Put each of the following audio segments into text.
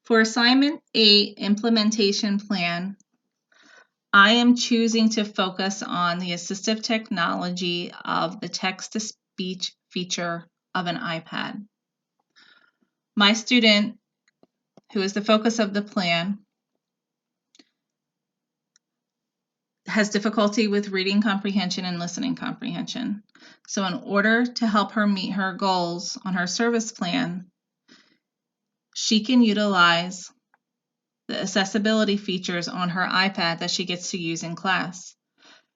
For Assignment 8 Implementation Plan, I am choosing to focus on the assistive technology of the text-to-speech feature of an iPad. My student, who is the focus of the plan, has difficulty with reading comprehension and listening comprehension. So in order to help her meet her goals on her service plan, she can utilize the accessibility features on her iPad that she gets to use in class.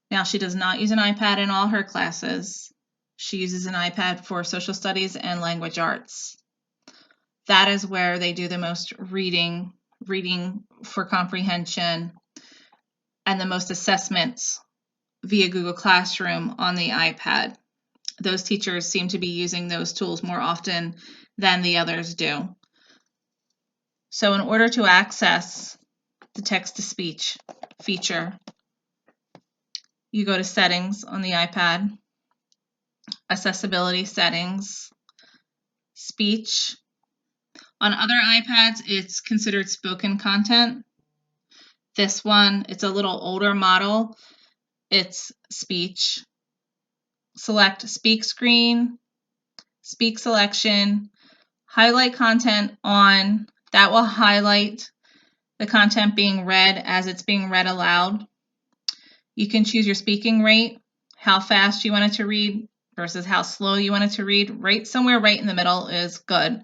Now, she does not use an iPad in all her classes. She uses an iPad for social studies and language arts. That is where they do the most reading for comprehension, and the most assessments via Google Classroom on the iPad. Those teachers seem to be using those tools more often than the others do. So in order to access the text-to-speech feature, you go to Settings on the iPad, Accessibility Settings, Speech. On other iPads, it's considered spoken content. This one, it's a little older model. It's speech. Select Speak Screen, Speak Selection, highlight content on. That will highlight the content being read as it's being read aloud. You can choose your speaking rate, how fast you want it to read versus how slow you want it to read. Right somewhere right in the middle is good.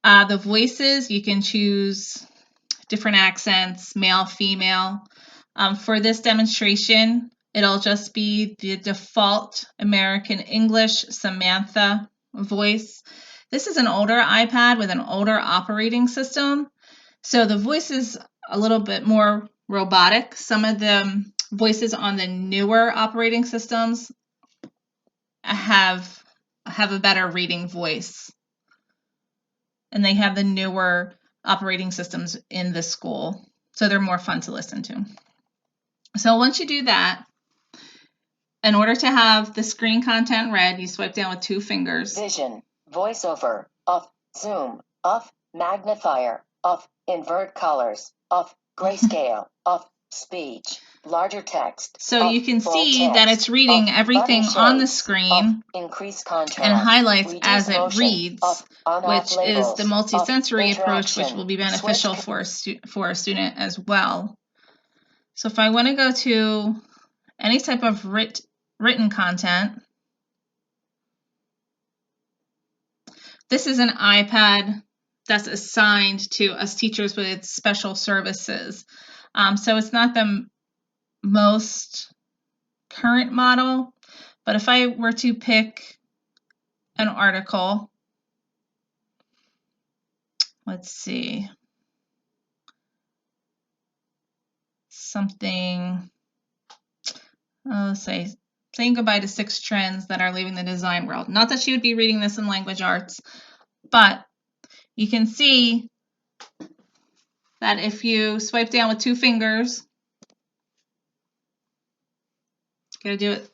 The voices, you can choose different accents, male, female. For this demonstration, it'll just be the default American English Samantha voice. This is an older iPad with an older operating system, so the voice is a little bit more robotic. Some of the voices on the newer operating systems have a better reading voice, and they have the newer operating systems in the school, so they're more fun to listen to. So once you do that, in order to have the screen content read, you swipe down with 2 fingers. Vision, voiceover, off, zoom, off, magnifier, off, invert colors, off, grayscale, off, speech, larger text. So you can see that it's reading everything on the screen increase contrast, and highlights as it motion, reads, which is the multi-sensory approach, which will be beneficial for a student as well. So if I want to go to any type of written content, this is an iPad that's assigned to us teachers with special services. So it's not the most current model, but if I were to pick an article, let's see, something, let's say, saying goodbye to 6 trends that are leaving the design world. Not that she would be reading this in language arts, but you can see that if you swipe down with 2 fingers, gotta do it.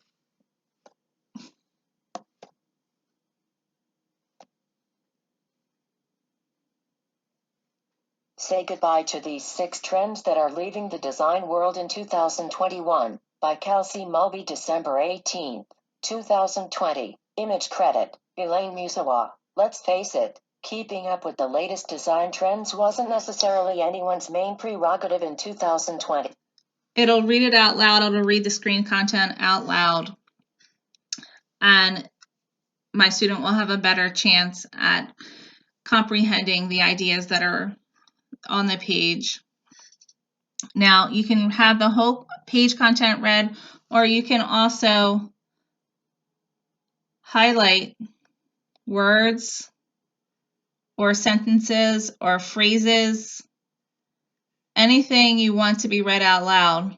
Say goodbye to these 6 trends that are leaving the design world in 2021 by Kelsey Mulvey, December 18, 2020. Image credit, Elaine Musawa. Let's face it, keeping up with the latest design trends wasn't necessarily anyone's main prerogative in 2020. It'll read it out loud. It'll read the screen content out loud. And my student will have a better chance at comprehending the ideas that are on the page. Now, you can have the whole page content read, or you can also highlight words or sentences or phrases, anything you want to be read out loud.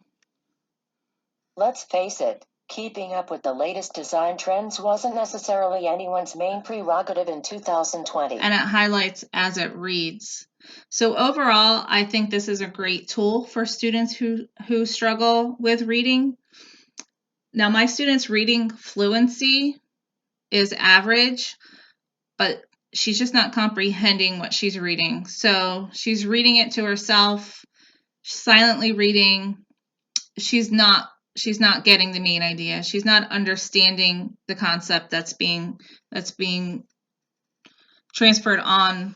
Let's face it, keeping up with the latest design trends wasn't necessarily anyone's main prerogative in 2020. And it highlights as it reads. So overall, I think this is a great tool for students who struggle with reading. Now, my students' reading fluency is average, but she's just not comprehending what she's reading. So she's reading it to herself, silently reading. She's not getting the main idea. She's not understanding the concept that's being transferred on,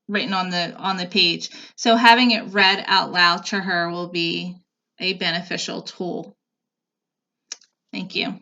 written on the page. So having it read out loud to her will be a beneficial tool. Thank you.